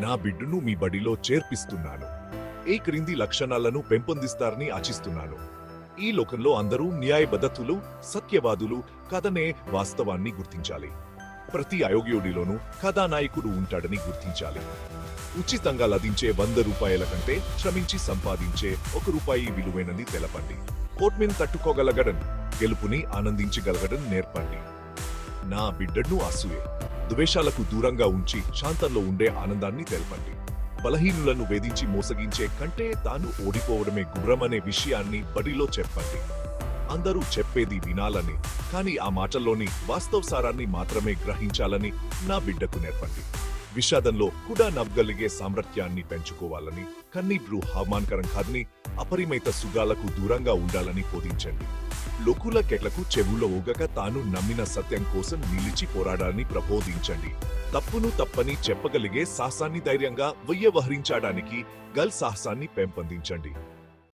నా బిడ్డను మీ బడిలో చేర్పిస్తున్నాను. ఈ క్రింది లక్షణాలను పెంపొందిస్తారని ఆశిస్తున్నాను. ఈ లోకంలో అందరూ న్యాయబద్ధతులు, సత్యవాదులు కాదనే వాస్తవాన్ని గుర్తించాలి. ప్రతి అయోగ్యుడిలోనూ కథానాయకుడు ఉంటాడని గుర్తించాలి. ఉచితంగా లభించే 100 రూపాయల కంటే శ్రమించి సంపాదించే 1 రూపాయి విలువైనది తెలపండి. ఓట్మిన్ తట్టుకోగలగడం, గెలుపుని ఆనందించగలగడం నేర్పండి. నా బిడ్డను అసూయే, ద్వేషాలకు దూరంగా ఉంచి శాంతంలో ఉండే ఆనందాన్ని తెలపండి. బలహీనులను వేధించి మోసగించే కంటే తాను ఓడిపోవడమే గుర్రమనే విషయాన్ని బడిలో చెప్పండి. అందరూ చెప్పేది వినాలని, కానీ ఆ మాటల్లోని వాస్తవ సారాన్ని మాత్రమే గ్రహించాలని నా బిడ్డకు నేర్పండి. విషాదంలో కూడా నవ్వగలిగే సామర్థ్యాన్ని పెంచుకోవాలని, కన్నీళ్లు హామానకరం కాదని, అపరిమిత సుగాలకు దూరంగా ఉండాలని బోధించండి. లోకుల కెట్లకు చెవులో ఊగక తాను నమ్మిన సత్యం కోసం నిలిచి పోరాడాలని ప్రబోధించండి. తప్పును తప్పని చెప్పగలిగే సాహసాన్ని ధైర్యంగా వ్యవహరించడానికి సాహసాన్ని పెంపొందించండి.